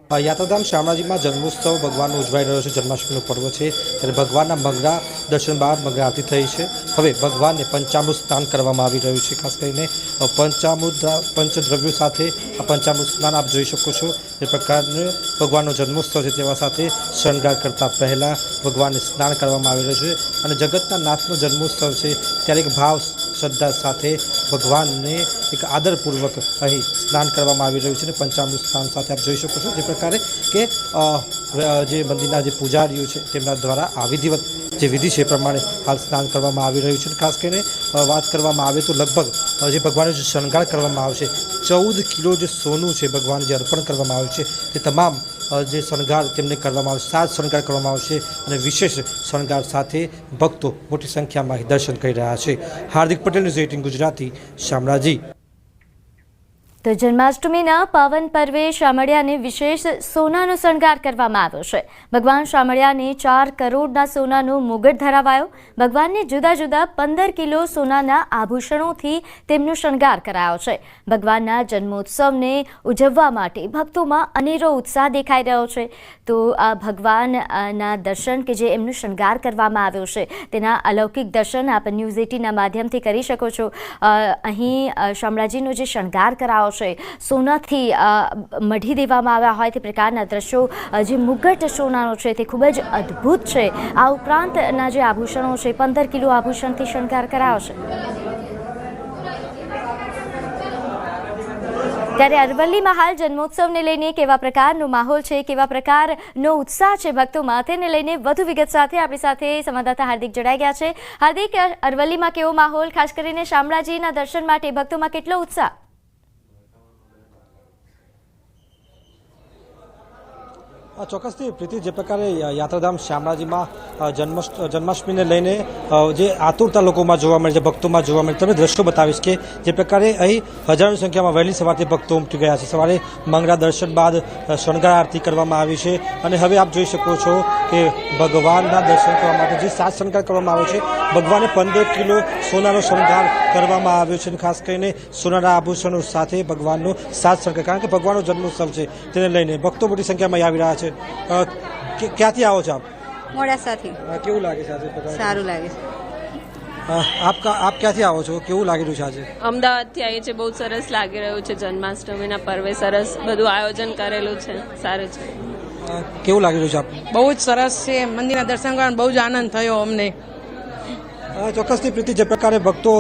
યાત્રાધામ શામળાજીમાં જન્મોત્સવ ભગવાનનો ઉજવાઈ રહ્યો છે। જન્માષ્ટમીનું પર્વ છે ત્યારે ભગવાનના મંગળા દર્શન બાદ મંગળા આરતી થઈ છે। હવે ભગવાનને પંચામૃત સ્નાન કરવામાં આવી રહ્યું છે। ખાસ કરીને પંચદ્રવ્યો સાથે આ પંચામૃત સ્નાન આપ જોઈ શકો છો। એ પ્રકારનો ભગવાનનો જન્મોત્સવ છે તેવા સાથે શણગાર કરતાં પહેલાં ભગવાનને સ્નાન કરવામાં આવી રહ્યું છે અને જગતના નાથનો જન્મોત્સવ છે ત્યારે એક ભાવ શ્રદ્ધા સાથે ભગવાનને એક આદરપૂર્વક અહીં સ્નાન કરવામાં આવી રહ્યું છે અને પંચામૃત સ્નાન સાથે આપ જોઈ શકો છો જે પ્રકારે કે જે મંદિરના જે પૂજારીઓ છે તેમના દ્વારા આ વિધિવત જે વિધિ છે એ પ્રમાણે હાલ સ્નાન કરવામાં આવી રહ્યું છે। ખાસ કરીને વાત કરવામાં આવે તો લગભગ જે ભગવાનનો જે શણગાર કરવામાં આવશે 14 કિલો જે સોનું છે ભગવાન જે અર્પણ કરવામાં આવ્યું છે તે તમામ જે શણગાર તેમને કરવામાં આવશે, 7 શણગાર કરવામાં આવશે અને વિશેષ શણગાર સાથે ભક્તો મોટી સંખ્યામાં દર્શન કરી રહ્યા છે। હાર્દિક પટેલ, ન્યૂઝ 18 ગુજરાતી, શામળાજી। તો જન્માષ્ટમીના પાવન પર્વે શામળિયાને વિશેષ સોનાનો શણગાર કરવામાં આવ્યો છે। ભગવાન શામળિયાને 4 કરોડના સોનાનો મુગટ ધરાવાયો। ભગવાનને જુદા જુદા 15 કિલો સોનાના આભૂષણોથી તેમનો શણગાર કરાયો છે। ભગવાનના જન્મોત્સવને ઉજવવા માટે ભક્તોમાં અનેરો ઉત્સાહ દેખાઈ રહ્યો છે। તો આ ભગવાનના દર્શન કે જે એમનો શણગાર કરવામાં આવ્યો છે તેના અલૌકિક દર્શન આપ ન્યૂઝ 18ના માધ્યમથી કરી શકો છો। અહીં શામળાજીનો જે શણગાર કરાયો છે સોનાથી મઢી દેવામાં આવ્યા હોય તે પ્રકારના દ્રશ્યો, જે મુગટ સોનાનો છે તે ખૂબ જ અદ્ભુત છે। આ ઉપરાંતના જે આભૂષણો છે 15 કિલો આભૂષણથી શણગાર કરાયો છે। ત્યારે અરવલ્લીમાં હાલ જન્મોત્સવને લઈને કેવા પ્રકારનો માહોલ છે, કેવા પ્રકારનો ઉત્સાહ છે ભક્તોમાં, તેને લઈને વધુ વિગત સાથે આપણી સાથે સંવાદદાતા હાર્દિક જોડાઈ ગયા છે। હાર્દિક, અરવલ્લીમાં કેવો માહોલ, ખાસ કરીને શામળાજીના દર્શન માટે ભક્તોમાં કેટલો ઉત્સાહ? ચોક્કસથી પ્રીતિ, જે પ્રકારે યાત્રાધામ શામળાજીમાં જન્માષ્ટમીને લઈને જે આતુરતા લોકોમાં જોવા મળે છે, ભક્તોમાં જોવા મળે, તમે દ્રશ્યો બતાવીશ કે જે પ્રકારે અહીં હજારોની સંખ્યામાં વહેલી સવારથી ભક્તો ઉમટી ગયા છે। સવારે મંગળા દર્શન બાદ શણગાર આરતી કરવામાં આવી છે અને હવે આપ જોઈ શકો છો કે ભગવાનના દર્શન કરવા માટે જે 7 શણગાર કરવામાં આવ્યો છે, ભગવાને 15 કિલો સોનાનો શણગાર કરવામાં આવ્યો છે। ખાસ કરીને સોનાના આભૂષણો સાથે ભગવાનનો 7 શણગાર, કારણ કે ભગવાનનો જન્મોત્સવ છે તેને લઈને ભક્તો મોટી સંખ્યામાં આવી રહ્યા છે। ક્યાંથી આવો છો આપ? મોડાસાથી। કેવું લાગે છે આજે? સારું લાગે છે। આપ ક્યાંથી આવો છો? કેવું લાગી રહ્યું છે આજે? અમદાવાદથી આવીએ છીએ। બહુ સરસ લાગી રહ્યું છે। જન્માષ્ટમીના પર્વે સરસ બધું આયોજન કરેલું છે, સારું છે। કેવું લાગી રહ્યું છે આપ? બહુ જ સરસ છે। મંદિરના દર્શન કરવાનો બહુ જ આનંદ થયો અમને। ચોક્કસથી પ્રીતિ, જે પ્રકારે ભક્તો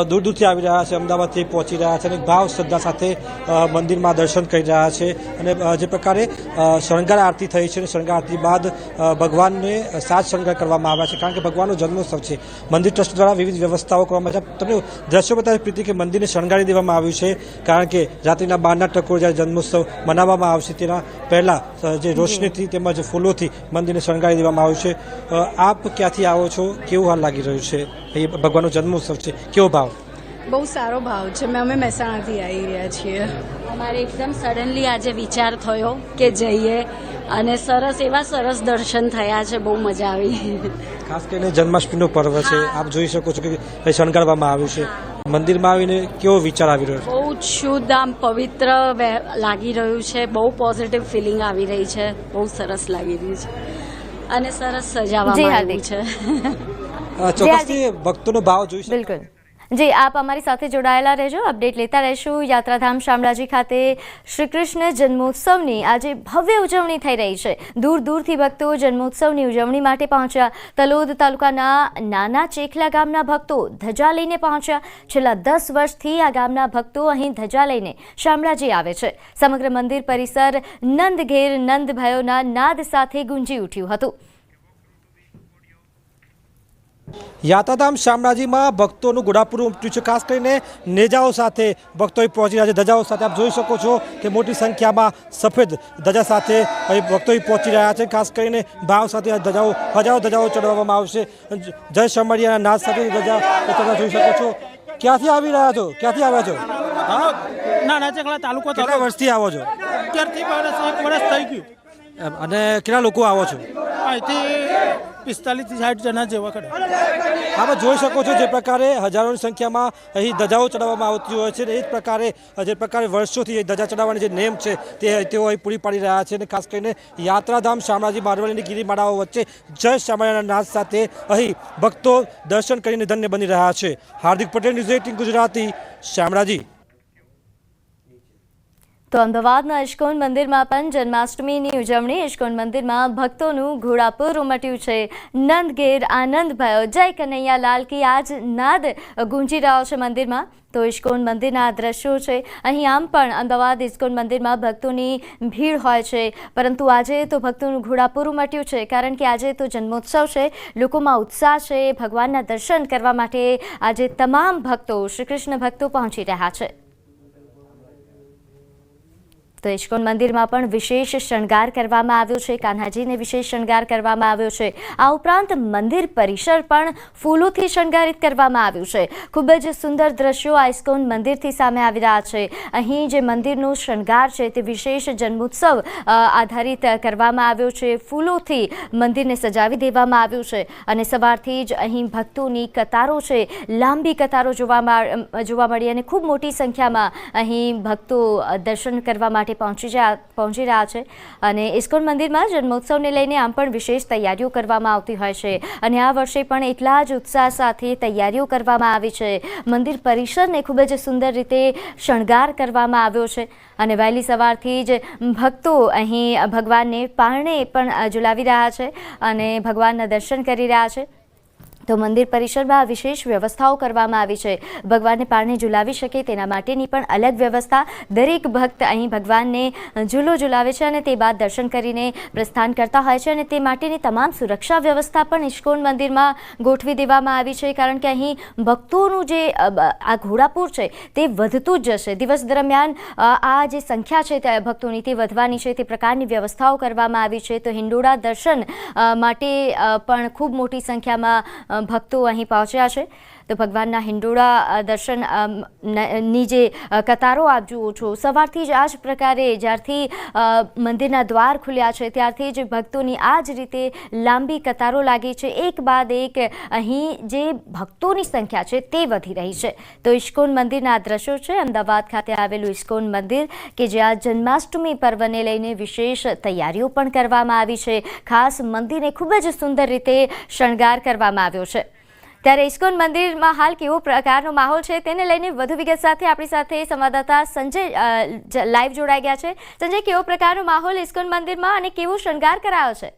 દૂર દૂરથી આવી રહ્યા છે, અમદાવાદથી પહોંચી રહ્યા છે અને ભાવ શ્રદ્ધા સાથે મંદિરમાં દર્શન કરી રહ્યા છે અને જે પ્રકારે શણગાર આરતી થઈ છે અને શણગાર આરતી બાદ ભગવાનને 7 શણગાર કરવામાં આવ્યા છે, કારણ કે ભગવાનનો જન્મોત્સવ છે। મંદિર ટ્રસ્ટ દ્વારા વિવિધ વ્યવસ્થાઓ કરવામાં આવે છે। તમને દ્રશ્યો બતાવી પ્રીતિ કે મંદિરને શણગારી દેવામાં આવ્યું છે, કારણ કે રાત્રિના 12ના ટકોર જ્યારે જન્મોત્સવ મનાવવામાં આવશે તેના પહેલાં જે રોશનીથી તેમજ ફૂલોથી મંદિરને શણગારી દેવામાં આવ્યું છે। આપ ક્યાંથી આવો છો? કેવું હાલ લાગી રહ્યું છે? એ ભગવાનનો જન્મોત્સવ છે, કેવો ભાવ? બહુ સારો ભાવ છે। અમે મહેસાણાથી આવી રહ્યા છીએ। અમારે એકદમ સડનલી આજે વિચાર થયો કે જઈએ અને સરસ દર્શન થયા છે, બહુ મજા આવી। ખાસ કરીને જન્માષ્ટમીનો પર્વ છે, આપ જોઈ શકો છો કે શણગારવામાં આવ્યું છે। મંદિરમાં આવીને કેવો વિચાર આવી રહ્યો છે? બહુ જ શુદ્ધ, આમ પવિત્ર લાગી રહ્યું છે। બહુ પોઝિટિવ ફિલિંગ આવી રહી છે, બહુ સરસ લાગી રહ્યું છે અને સરસ સજાવવામાં આવ્યું છે। ચોક્કસથી ભક્તોનો ભાવ જોઈ શકો। બિલકુલ જી, આપ અમારી સાથે જોડાયેલા રહેજો, અપડેટ લેતા રહેશું। યાત્રાધામ શામળાજી ખાતે શ્રી કૃષ્ણ જન્મોત્સવની આજે ભવ્ય ઉજવણી થઈ રહી છે। દૂર દૂરથી ભક્તો જન્મોત્સવની ઉજવણી માટે પહોંચ્યા। તલોદ તાલુકાના નાના ચેખલા ગામના ભક્તો ધજા લઈને પહોંચ્યા। છેલ્લા 10 વર્ષથી આ ગામના ભક્તો અહીં ધજા લઈને શામળાજી આવે છે। સમગ્ર મંદિર પરિસર નંદ ઘેર નંદ ભયોના નાદ સાથે ગુંજી ઉઠ્યું હતું। યાત્રાધામ શામળાજીમાં ભક્તોનું ઘોડાપુર ઉમટ્યું છે। ખાસ કરીને નેજાઓ સાથે ભક્તો અહીં પહોંચી રહ્યા છે, ધજાઓ સાથે આપ જોઈ શકો છો કે મોટી સંખ્યામાં સફેદ ધજા સાથે અહીં ભક્તો અહીં પહોંચી રહ્યા છે। ખાસ કરીને ભાવ સાથે આ ધજાઓ, હજારો ધજાઓ ચડાવવામાં આવશે। જય શામળિયાના નાદ સાથે ધજા જોઈ શકો છો। ક્યાંથી આવી રહ્યા છો? ક્યાંથી આવ્યા છો? નાના ચેખલા તાલુકો। કેટલા વર્ષથી આવો છો? અત્યારથી 1 વર્ષ થઈ ગયું। અને કેટલા લોકો આવો છો? અહીંથી 45 થી 60 જણા જેવા ખરા. આમાં જોઈ શકો છો જે પ્રકારે હજારોની સંખ્યામાં અહીં ધજાઓ ચડાવવામાં આવતી હોય છે અને એ જ પ્રકારે જે પ્રકારે વર્ષોથી ધજા ચડાવવાની જે નેમ છે તેઓ અહીં પૂરી પાડી રહ્યા છે અને ખાસ કરીને યાત્રાધામ શામળાજી મારવાડીની ગિરિમાળાઓ વચ્ચે જય શામળાના નાદ સાથે અહીં ભક્તો દર્શન કરીને ધન્ય બની રહ્યા છે. હાર્દિક પટેલ, ન્યૂઝ 18 ગુજરાતી, શામળાજી. તો અમદાવાદના ઇસ્કોન મંદિરમાં પણ જન્માષ્ટમીની ઉજવણી. ઇસ્કોન મંદિરમાં ભક્તોનું ઘોડાપુર ઉમટ્યું છે. નંદઘેર આનંદ ભયો, જય કનૈયા લાલ કી આજ નાદ ગુંજી રહ્યો છે મંદિરમાં. તો ઇસ્કોન મંદિરના દ્રશ્યો છે. અહીં આમ પણ અમદાવાદ ઇસ્કોન મંદિરમાં ભક્તોની ભીડ હોય છે, પરંતુ આજે તો ભક્તોનું ઘોડાપુર ઉમટ્યું છે, કારણ કે આજે તો જન્મોત્સવ છે. લોકોમાં ઉત્સાહ છે. ભગવાનના દર્શન કરવા માટે આજે તમામ ભક્તો, શ્રી કૃષ્ણ ભક્તો પહોંચી રહ્યા છે. તો ઇસ્કોન મંદિરમાં પણ વિશેષ શણગાર કરવામાં આવ્યો છે. કાન્હાજીને વિશેષ શણગાર કરવામાં આવ્યો છે. આ ઉપરાંત મંદિર પરિસર પણ ફૂલોથી શણગારિત કરવામાં આવ્યું છે. ખૂબ જ સુંદર દ્રશ્યો આ ઇસ્કોન મંદિરથી સામે આવી રહ્યા છે. અહીં જે મંદિરનો શણગાર છે તે વિશેષ જન્મોત્સવ આધારિત કરવામાં આવ્યો છે. ફૂલોથી મંદિરને સજાવી દેવામાં આવ્યું છે અને સવારથી જ અહીં ભક્તોની કતારો છે, લાંબી કતારો જોવા મળી અને ખૂબ મોટી સંખ્યામાં અહીં ભક્તો દર્શન કરવા માટે પહોંચી રહ્યા છે. અને ઇસ્કોન મંદિરમાં જન્મોત્સવને લઈને આમ પણ વિશેષ તૈયારીઓ કરવામાં આવતી હોય છે અને આ વર્ષે પણ એટલા જ ઉત્સાહ સાથે તૈયારીઓ કરવામાં આવી છે. મંદિર પરિસરને ખૂબ જ સુંદર રીતે શણગાર કરવામાં આવ્યો છે અને વહેલી સવારથી જ ભક્તો અહીં ભગવાનને પારણે પણ ઝુલાવી રહ્યા છે અને ભગવાનના દર્શન કરી રહ્યા છે. તો મંદિર પરિસરમાં વિશેષ વ્યવસ્થાઓ કરવામાં આવી છે. ભગવાનને પારણે ઝુલાવી શકે તેના માટેની પણ અલગ વ્યવસ્થા. દરેક ભક્ત અહીં ભગવાનને ઝૂલો ઝુલાવે છે અને તે બાદ દર્શન કરીને પ્રસ્થાન કરતા હોય છે અને તે માટેની તમામ સુરક્ષા વ્યવસ્થા પણ ઇસ્કોન મંદિરમાં ગોઠવી દેવામાં આવી છે, કારણ કે અહીં ભક્તોનું જે આ ઘોડાપુર છે તે વધતું જ જશે. દિવસ દરમિયાન આ જે સંખ્યા છે તે ભક્તોની તે વધવાની છે. તે પ્રકારની વ્યવસ્થાઓ કરવામાં આવી છે. તો હિંડોળા દર્શન માટે પણ ખૂબ મોટી સંખ્યામાં ભક્તો અહીં પહોંચ્યા છે. તો ભગવાનના હિંડોળા દર્શનની જે કતારો આપ જુઓ છો, સવારથી જ આ જ પ્રકારે જ્યારથી મંદિરના દ્વાર ખુલ્યા છે ત્યારથી જ ભક્તોની આ જ રીતે લાંબી કતારો લાગી છે. એક બાદ એક અહીં જે ભક્તોની સંખ્યા છે તે વધી રહી છે. તો ઇસ્કોન મંદિરના દ્રશ્યો છે. અમદાવાદ ખાતે આવેલું ઇસ્કોન મંદિર કે જ્યાં જન્માષ્ટમી પર્વને લઈને વિશેષ તૈયારીઓ પણ કરવામાં આવી છે. ખાસ મંદિરને ખૂબ જ સુંદર રીતે શણગાર કરવામાં આવ્યો છે. ત્યારે ઇસ્કોન મંદિરમાં હાલ કેવો પ્રકારનો માહોલ છે તેને લઈને વધુ વિગત સાથે આપણી સાથે સંવાદદાતા સંજય લાઈવ જોડાઈ ગયા છે. સંજય, કેવો પ્રકારનો માહોલ ઇસ્કોન મંદિરમાં અને કેવો શણગાર કરાયો છે?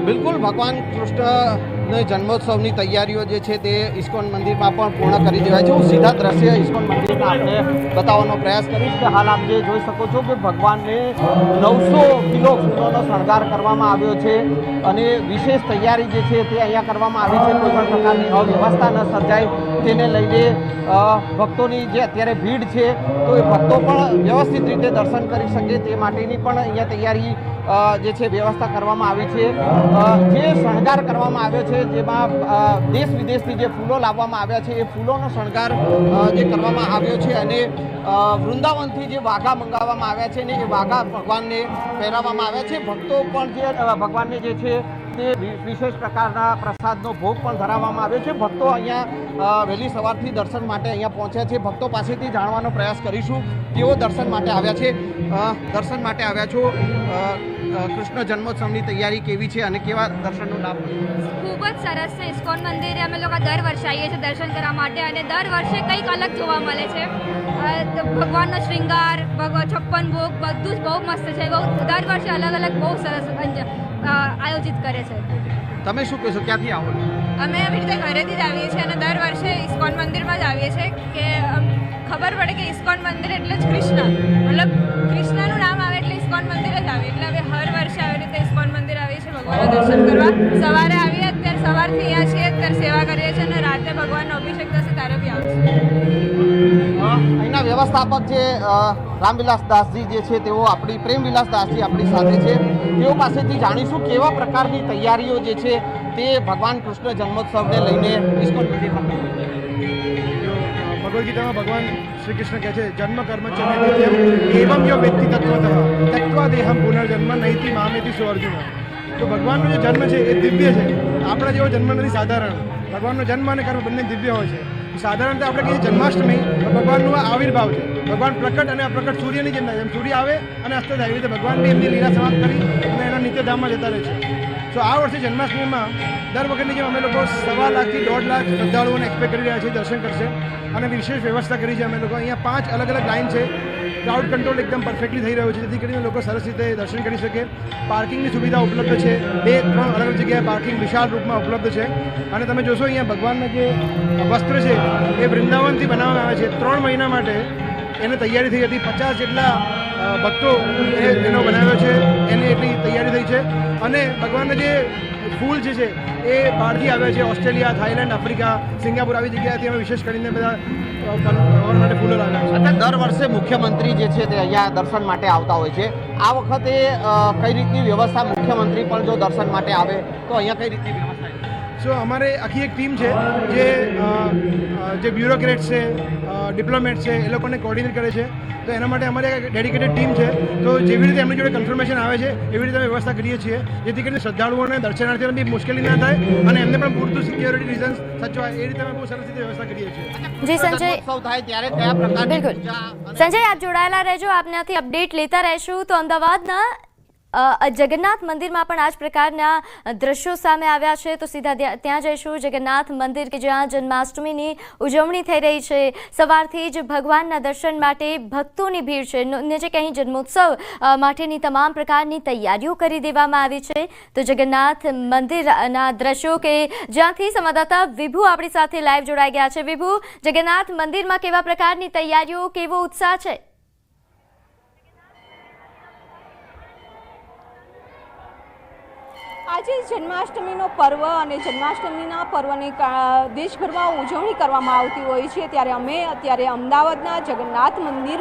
બિલકુલ, ભગવાન કૃષ્ણ જન્મોત્સવની તૈયારીઓ જે છે તે ઇસ્કોન મંદિરમાં પણ પૂર્ણ કરી દેવાય છે. હું સીધા દ્રશ્ય ઇસ્કોન મંદિરના આપણે બતાવવાનો પ્રયાસ કરીશ કે હાલ આપ જે જોઈ શકો છો કે ભગવાનને 900 કિલો ફૂલોનો શણગાર કરવામાં આવ્યો છે અને વિશેષ તૈયારી જે છે તે અહીંયા કરવામાં આવી છે. કોઈ પણ પ્રકારની અવ્યવસ્થા ન સર્જાય તેને લઈને ભક્તોની જે અત્યારે ભીડ છે તો એ ભક્તો પણ વ્યવસ્થિત રીતે દર્શન કરી શકે તે માટેની પણ અહીંયા તૈયારી જે છે વ્યવસ્થા કરવામાં આવી છે. જે શણગાર કરવામાં આવ્યો છે જેમાં દેશ વિદેશથી જે ફૂલો લાવવામાં આવ્યા છે એ ફૂલોનો શણગાર જે કરવામાં આવ્યો છે અને વૃંદાવનથી જે વાઘા મંગાવવામાં આવ્યા છે ને એ વાઘા ભગવાનને પહેરાવવામાં આવ્યા છે. ભક્તો પણ જે ભગવાનને જે છે તે વિશેષ પ્રકારના પ્રસાદનો ભોગ પણ ધરાવવામાં આવ્યો છે. ભક્તો અહીંયા વહેલી સવારથી દર્શન માટે અહીંયા પહોંચ્યા છે. ભક્તો પાસેથી જાણવાનો પ્રયાસ કરીશું કેવો દર્શન માટે આવ્યા છે. દર્શન માટે આવ્યા છો, કૃષ્ણ જન્મોત્સવની તૈયારી કેવી છે અને કેવા દર્શનનો લાભ? ખૂબ જ સરસ છે. ઇસ્કોન મંદિરે અમે લોકો દર વર્ષે આવીએ છીએ દર્શન કરવા માટે અને દર વર્ષે કંઈક અલગ જોવા મળે છે. ભગવાનનો શૃંગાર, 56 ભોગ બધું જ બહુ મસ્ત છે. દર વર્ષે અલગ અલગ બહુ સરસ આયોજિત કરે છે. તમે શું કહેશો, ક્યાંથી આવો? અમે આવી રીતે ઘરેથી જ આવીએ છીએ અને દર વર્ષે ઇસ્કોન મંદિરમાં જ આવીએ છીએ કે ખબર પડે કે ઇસ્કોન મંદિર એટલે જ કૃષ્ણ, મતલબ કૃષ્ણનું નામ આવે એટલે ઇસ્કોન મંદિર જ આવે. એટલે હવે હર વર્ષે આવી રીતે ઇસ્કોન મંદિર આવીએ છીએ ભગવાનના દર્શન કરવા. સવારે આવીએ, અત્યારે સવારથી અહીંયા છીએ, અત્યારે સેવા કરીએ છીએ અને રાતે ભગવાનનો અભિષેક થશે ત્યારે બી આવશે. અહીંના વ્યવસ્થાપક જે રામવિલાસ દાસજી જે છે તેઓ આપણી પ્રેમવિલાસ દાસજી આપણી સાથે છે. તેઓ પાસેથી જાણીશું કેવા પ્રકારની તૈયારીઓ જે છે તે ભગવાન કૃષ્ણ જન્મોત્સવને લઈને ઇસ્કોન મંદિરમાં. ભગવદ્ ગીતામાં ભગવાન શ્રી કૃષ્ણ કહે છે જન્મ કર્મ ચ મે નિત્યમ એવમ યો વ્યક્તિ તત્વતઃ તત્વા દેહમ પુનર્જન્મ નૈતિ મામેતિ સો અર્જુન. તો ભગવાનનો જે જન્મ છે એ દિવ્ય છે. આપણા જેવો જન્મ નથી સાધારણ. ભગવાનનો જન્મ અને કર્મ બંને દિવ્ય હોય છે. સાધારણતઃ આપણે કહીએ જન્માષ્ટમી તો ભગવાનનો આ આવિર્ભાવ છે. ભગવાન પ્રકટ અને અપ્રકટ સૂર્યની જેમ થાય. જેમ સૂર્ય આવે અને અસ્ત થાય એવી રીતે ભગવાન બી એમની લીલા સમાપ્ત કરી અને એના નિત્યધામમાં જતા રહે છે. તો આ વર્ષે જન્માષ્ટમીમાં દર વખતની જેમ અમે લોકો 1.25 લાખથી 1.5 લાખ શ્રદ્ધાળુઓને એક્સપેક્ટ કરી રહ્યા છીએ દર્શન કરશે અને વિશેષ વ્યવસ્થા કરી છે અમે લોકો. અહીંયા 5 અલગ અલગ લાઇન છે. ક્રાઉડ કંટ્રોલ એકદમ પરફેક્ટલી થઈ રહ્યો છે જેથી કરીને લોકો સરસ રીતે દર્શન કરી શકે. પાર્કિંગની સુવિધા ઉપલબ્ધ છે. 2-3 અલગ અલગ જગ્યાએ પાર્કિંગ વિશાળ રૂપમાં ઉપલબ્ધ છે અને તમે જોશો અહીંયા ભગવાનના જે વસ્ત્ર છે એ વૃંદાવનથી બનાવવામાં આવે છે. 3 મહિના માટે એને તૈયારી થઈ હતી. 50 જેટલા ભક્તો એનો બનાવ્યો છે. એની એટલી તૈયારી થઈ છે અને ભગવાનના જે ફૂલ જે છે એ બહારથી આવ્યા છે. ઓસ્ટ્રેલિયા, થાઈલેન્ડ, આફ્રિકા, સિંગાપુર આવી જગ્યાએથી અમે વિશેષ કરીને બધા ભગવાન માટે ફૂલો લાવ્યા છે. એટલે દર વર્ષે મુખ્યમંત્રી જે છે તે અહીંયા દર્શન માટે આવતા હોય છે. આ વખતે કઈ રીતની વ્યવસ્થા, મુખ્યમંત્રી પણ જો દર્શન માટે આવે તો અહીંયા કઈ રીતની વ્યવસ્થા છે? સો અમારે આખી એક ટીમ છે જે બ્યુરોક્રેટ છે, ડિપ્લોમેટ છે, એ લોકોને કોર્ડિનેટ કરે છે. તો એના માટે અમારી એક ડેડિકેટેડ ટીમ છે. તો જેવી રીતે એમની જોડે કન્ફર્મેશન આવે છે એવી રીતે અમે વ્યવસ્થા કરીએ છીએ જેથી કરીને શ્રદ્ધાળુઓને, દર્શનાર્થીઓને બી મુશ્કેલી ના થાય અને એમને પણ પૂરતું સિક્યોરિટી રીઝન્સ સચવાય એ રીતે અમે બહુ સરસ રીતે વ્યવસ્થા કરીએ છીએ. જી સંજય, જન્મોત્સવ થાય ત્યારે કયા પ્રકારની બિલકુલ પૂજા અને સંજય, આપ જોડાયેલા રહેજો, આપનાથી અપડેટ લેતા રહેશું. તો અમદાવાદના જગન્નાથ મંદિરમાં પણ આ જ પ્રકારના દ્રશ્યો સામે આવ્યા છે. તો સીધા ત્યાં જઈશું. જગન્નાથ મંદિર કે જ્યાં જન્માષ્ટમીની ઉજવણી થઈ રહી છે. સવારથી જ ભગવાનના દર્શન માટે ભક્તોની ભીડ છે. જે કંઈ જન્મોત્સવ માટેની તમામ પ્રકારની તૈયારીઓ કરી દેવામાં આવી છે. તો જગન્નાથ મંદિરના દ્રશ્યો કે જ્યાંથી સંવાદદાતા વિભુ આપણી સાથે લાઈવ જોડાઈ ગયા છે. વિભુ, જગન્નાથ મંદિરમાં કેવા પ્રકારની તૈયારીઓ, કેવો ઉત્સાહ છે? આજે જન્માષ્ટમીનો પર્વ અને જન્માષ્ટમીના પર્વની દેશભરમાં ઉજવણી કરવામાં આવતી હોય છે ત્યારે અમે અત્યારે અમદાવાદના જગન્નાથ મંદિર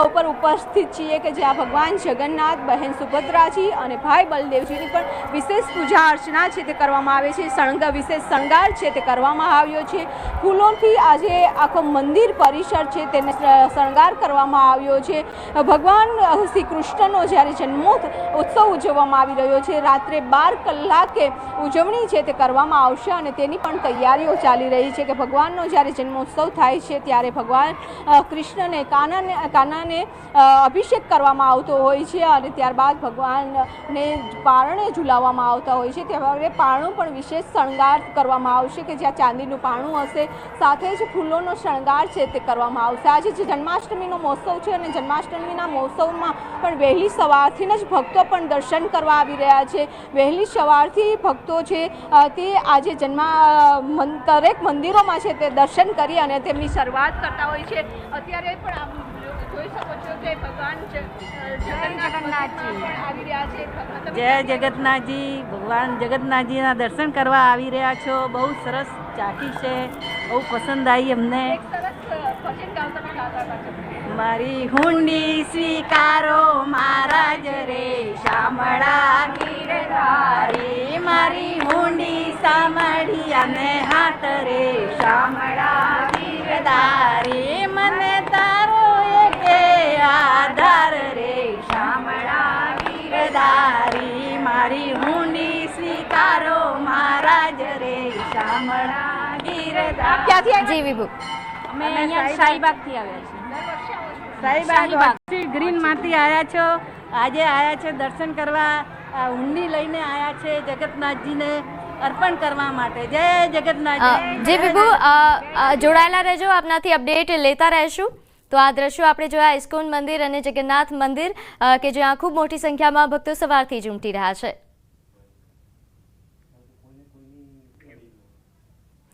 ઉપર ઉપસ્થિત છીએ કે જ્યાં ભગવાન જગન્નાથ, બહેન સુભદ્રાજી અને ભાઈ બલદેવજીની પણ વિશેષ પૂજા અર્ચના છે તે કરવામાં આવે છે. વિશેષ શણગાર છે તે કરવામાં આવ્યો છે. ફૂલોથી આજે આખો મંદિર પરિસર છે તેને શણગાર કરવામાં આવ્યો છે. ભગવાન શ્રી કૃષ્ણનો જ્યારે જન્મોત્સવ ઉજવવામાં આવી રહ્યો છે. રાત્રે 12 કલાકે ઉજવણી છે તે કરવામાં આવશે અને તેની પણ તૈયારીઓ ચાલી રહી છે કે ભગવાનનો જ્યારે જન્મોત્સવ થાય છે ત્યારે ભગવાન કૃષ્ણને કાનાને અભિષેક કરવામાં આવતો હોય છે અને ત્યારબાદ ભગવાનને પારણે ઝુલાવવામાં આવતા હોય છે. ત્યારે પારણું પણ વિશેષ શણગાર કરવામાં આવશે કે જ્યાં ચાંદીનું પારણું હશે, સાથે જ ફૂલોનો શણગાર છે તે કરવામાં આવશે. આજે જે જન્માષ્ટમીનો મહોત્સવ છે અને જન્માષ્ટમીના મહોત્સવમાં પણ વહેલી સવારથી જ ભક્તો પણ દર્શન કરવા આવી રહ્યા છે. વહેલી સવારથી ભક્તો છે તે આજે દરેક મંદિરોમાં છે તે દર્શન કરી અને તેમની શરૂઆત કરતા હોય છે. અત્યારે પણ આપ જોઈ શકો છો કે ભગવાન જગન્નાથજી આવી રહ્યા છે. જય જગન્નાથજી, ભગવાન જગન્નાથજીના દર્શન કરવા આવી રહ્યા છો. બહુ સરસ ચાકી છે, બહુ પસંદ આવી અમને. મારી હુંડી સ્વીકારો મહારાજ રે શામળા ગીરધારી, મારી હુંડી સાંભળી અને હાથ રે શામળા ગીરધારી, મને તારો એકે આધાર રે શામળા ગીરધારી, મારી હુંડી સ્વીકારો મહારાજ રે શામળા ગીરધારી. ક્યાંથી જી વિભુ? અમે અહીંયા શાહીબાગથી આવ્યા છીએ. શાહીબાગ ગ્રીન માંથી આવ્યા છો. આજે આવ્યા છે દર્શન કરવા, હુંડી લઈને આવ્યા છે જગન્નાથજીને અર્પણ કરવા માટે. જય જગન્નાથ. જી વિભુ, જોડાયેલા રહેજો, આપનાથી અપડેટ લેતા રહેશું. તો આ દ્રશ્યો આપણે જોયા ઇસ્કોન મંદિર અને જગન્નાથ મંદિર કે જ્યાં ખૂબ મોટી સંખ્યામાં ભક્તો સવારથી જ ઉમટી રહ્યા છે.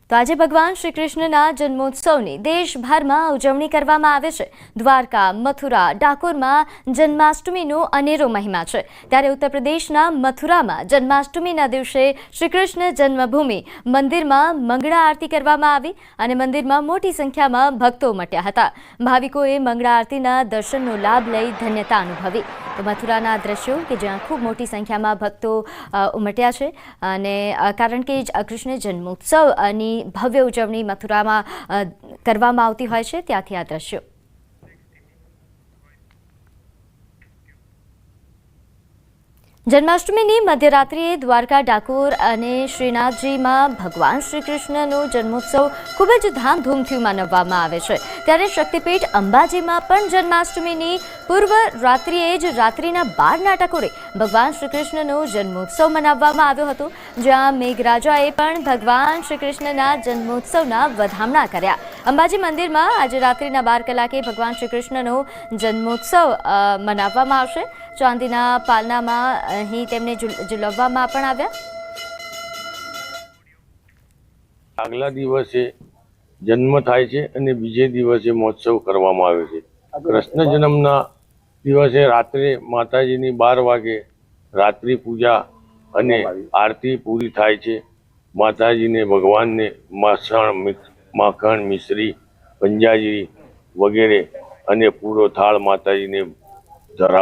તો આજે ભગવાન શ્રી કૃષ્ણના જન્મોત્સવની દેશભરમાં ઉજવણી કરવામાં આવે છે. દ્વારકા, મથુરા, ડાકોરમાં જન્માષ્ટમીનો અનેરો મહિમા છે. ત્યારે ઉત્તર પ્રદેશના મથુરામાં જન્માષ્ટમીના દિવસે શ્રી કૃષ્ણ જન્મભૂમિ મંદિરમાં મંગળા આરતી કરવામાં આવી અને મંદિરમાં મોટી સંખ્યામાં ભક્તો ઉમટ્યા હતા. ભાવિકોએ મંગળા આરતીના દર્શનનો લાભ લઈ ધન્યતા અનુભવી. તો મથુરાના દ્રશ્યો કે જ્યાં ખૂબ મોટી સંખ્યામાં ભક્તો ઉમટ્યા છે અને કારણ કે કૃષ્ણ જન્મોત્સવની ભવ્ય ઉજવણી મથુરામાં કરવામાં આવતી હોય છે. ત્યાંથી આ દ્રશ્યો. જન્માષ્ટમીની મધ્યરાત્રિએ દ્વારકા, ડાકોર અને શ્રીનાથજીમાં ભગવાન શ્રી કૃષ્ણનો જન્મોત્સવ ખૂબ જ ધામધૂમથી મનાવવામાં આવે છે. ત્યારે શક્તિપીઠ અંબાજીમાં પણ જન્માષ્ટમીની પૂર્વ રાત્રિએ જ રાત્રિના 12 નાટકોએ ભગવાન શ્રી કૃષ્ણનો જન્મોત્સવ મનાવવામાં આવ્યો હતો, જ્યાં મેઘરાજાએ પણ ભગવાન શ્રી કૃષ્ણના જન્મોત્સવના વધામણા કર્યા. અંબાજી મંદિરમાં આજે રાત્રિના 12 કલાકે ભગવાન શ્રી કૃષ્ણનો જન્મોત્સવ મનાવવામાં આવશે. ચાંદીના પાલનામાં અહીં તેમને ઝુલાવવામાં પણ આવ્યા. આગલા દિવસે જન્મ થાય છે અને બીજે દિવસે મહોત્સવ કરવામાં આવે છે. કૃષ્ણ જન્મના દિવસે રાત્રે માતાજીની 12 વાગે રાત્રિ પૂજા અને આરતી પૂરી થાય છે. માતાજીને ભગવાનને માખણ, મિશ્રી, પંજાજી વગેરે અને પૂરો થાળ માતાજીને ધરાવવામાં